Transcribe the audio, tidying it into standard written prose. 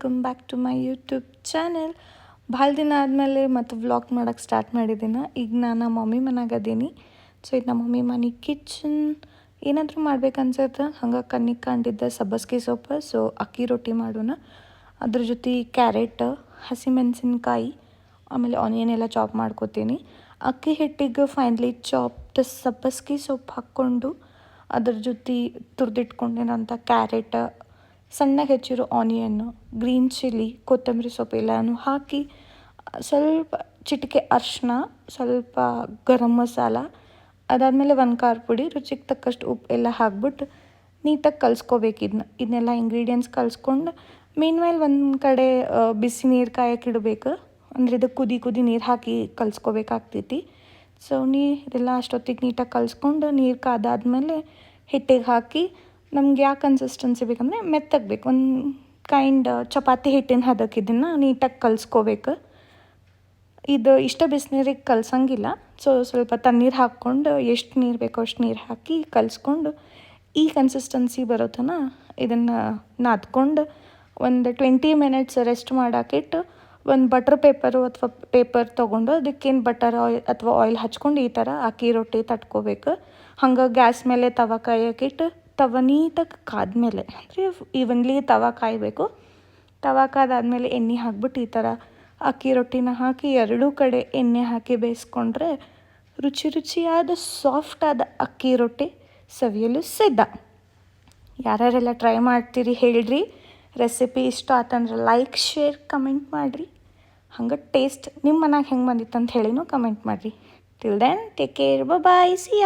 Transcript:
Welcome back to my YouTube channel. ಭಾಳ ದಿನ ಆದಮೇಲೆ ಮತ್ತು ವ್ಲಾಗ್ ಮಾಡೋಕ್ಕೆ ಸ್ಟಾರ್ಟ್ ಮಾಡಿದ್ದೀನಿ. ಈಗ ನಾನು ನಮ್ಮ ಮಮ್ಮಿ ಮನೆಯಾಗ ಅದೀನಿ. ಸೊ ಇದು ನಮ್ಮ ಮಮ್ಮಿ ಮನೆ ಕಿಚನ್. ಏನಾದರೂ ಮಾಡ್ಬೇಕನ್ಸುತ್ತೆ, ಹಂಗೆ ಕಣ್ಣಿಗೆ ಕಂಡಿದ್ದ ಸಬ್ಬಸ್ಗೆ ಸೊಪ್ಪು. ಸೊ ಅಕ್ಕಿ ರೊಟ್ಟಿ ಮಾಡೋಣ. ಅದ್ರ ಜೊತೆ ಕ್ಯಾರೆಟ್, ಹಸಿಮೆಣಸಿನ್ಕಾಯಿ, ಆಮೇಲೆ ಆನಿಯನ್ ಎಲ್ಲ ಚಾಪ್ ಮಾಡ್ಕೋತೀನಿ. ಅಕ್ಕಿ ಹಿಟ್ಟಿಗೆ ಫೈನಲಿ ಚಾಪ್ಡ್ ಸಬ್ಬಸ್ಗೆ ಸೊಪ್ಪು ಹಾಕ್ಕೊಂಡು ಅದ್ರ ಜೊತೆ ತುರಿದಿಟ್ಕೊಂಡೇನಂತ ಕ್ಯಾರೆಟ್, ಸಣ್ಣಗೆ ಹೆಚ್ಚಿರೋ ಆನಿಯನ್ನು, ಗ್ರೀನ್ ಚಿಲ್ಲಿ, ಕೊತ್ತಂಬರಿ ಸೊಪ್ಪು ಎಲ್ಲನೂ ಹಾಕಿ ಸ್ವಲ್ಪ ಚಿಟಿಕೆ ಅರಿಶಿನ, ಸ್ವಲ್ಪ ಗರಂ ಮಸಾಲ, ಅದಾದಮೇಲೆ ಒಂದು ಖಾರ ಪುಡಿ, ರುಚಿಗೆ ತಕ್ಕಷ್ಟು ಉಪ್ಪು ಎಲ್ಲ ಹಾಕ್ಬಿಟ್ಟು ನೀಟಾಗಿ ಕಲಿಸ್ಕೋಬೇಕು. ಇದನ್ನೆಲ್ಲ ಇಂಗ್ರೀಡಿಯೆಂಟ್ಸ್ ಕಲಿಸ್ಕೊಂಡು ಮೀನ್ಮೇಲೆ ಒಂದು ಕಡೆ ಬಿಸಿ ನೀರು ಕಾಯಕ್ಕೆ ಇಡಬೇಕು. ಅಂದರೆ ಇದು ಕುದಿ ನೀರು ಹಾಕಿ ಕಲಿಸ್ಕೋಬೇಕಾಗ್ತೈತಿ. ಸೊ ಇದೆಲ್ಲ ಅಷ್ಟೊತ್ತಿಗೆ ನೀಟಾಗಿ ಕಲಿಸ್ಕೊಂಡು ನೀರು ಕಾದಾದ್ಮೇಲೆ ಹಿಟ್ಟಿಗೆ ಹಾಕಿ ನಮ್ಗೆ ಯಾವ ಕನ್ಸಿಸ್ಟೆನ್ಸಿ ಬೇಕಂದರೆ ಮೆತ್ತಗೆ ಬೇಕು, ಒಂದು ಕೈಂಡ್ ಚಪಾತಿ ಹಿಟ್ಟಿನ ಹದಕ್ಕೆ ಇದನ್ನು ನೀಟಾಗಿ ಕಲಿಸ್ಕೋಬೇಕು. ಇದು ಇಷ್ಟ ಬಿಸಿನೀರಿಗೆ ಕಲಸಂಗಿಲ್ಲ. ಸೊ ಸ್ವಲ್ಪ ತಣ್ಣೀರು ಹಾಕ್ಕೊಂಡು ಎಷ್ಟು ನೀರು ಬೇಕೋ ಅಷ್ಟು ನೀರು ಹಾಕಿ ಕಲಿಸ್ಕೊಂಡು ಈ ಕನ್ಸಿಸ್ಟೆನ್ಸಿ ಬರೋತನ ಇದನ್ನು ನಾದ್ಕೊಂಡು ಒಂದು 20 ಮಿನಿಟ್ಸ್ ರೆಸ್ಟ್ ಮಾಡೋಕ್ಕಿಟ್ಟು ಒಂದು ಬಟರ್ ಪೇಪರು ಅಥವಾ ಪೇಪರ್ ತೊಗೊಂಡು ಅದಕ್ಕೇನು ಬಟರ್ ಅಥವಾ ಆಯಿಲ್ ಹಚ್ಕೊಂಡು ಈ ಥರ ಅಕ್ಕಿ ರೊಟ್ಟಿ ತಟ್ಕೋಬೇಕು. ಹಂಗೆ ಗ್ಯಾಸ್ ಮೇಲೆ ತವ ಕಾಯಕ್ಕಿಟ್ಟು ತವ ನೀಟಾಗಿ ಕಾದ್ಮೇಲೆ ಅಂದರೆ ಈವನ್ಲಿ ತವ ಕಾಯಬೇಕು. ತವ ಕಾದಾದ್ಮೇಲೆ ಎಣ್ಣೆ ಹಾಕ್ಬಿಟ್ಟು ಈ ಥರ ಅಕ್ಕಿ ರೊಟ್ಟಿನ ಹಾಕಿ ಎರಡೂ ಕಡೆ ಎಣ್ಣೆ ಹಾಕಿ ಬೇಯಿಸ್ಕೊಂಡ್ರೆ ರುಚಿಯಾದ ಸಾಫ್ಟಾದ ಅಕ್ಕಿ ರೊಟ್ಟಿ ಸವಿಯಲು ಸಿದ್ಧ. ಯಾರ್ಯಾರೆಲ್ಲ ಟ್ರೈ ಮಾಡ್ತೀರಿ ಹೇಳ್ರಿ. ರೆಸಿಪಿ ಇಷ್ಟ ಆತಂದ್ರೆ ಲೈಕ್, ಶೇರ್, ಕಮೆಂಟ್ ಮಾಡಿರಿ. ಹಂಗೆ ಟೇಸ್ಟ್ ನಿಮ್ಮ ಮನ್ಯಾಗ ಹೆಂಗೆ ಬಂದಿತ್ತು ಅಂತ ಹೇಳಿನೂ ಕಮೆಂಟ್ ಮಾಡಿರಿ. Till then take care, bye, see you.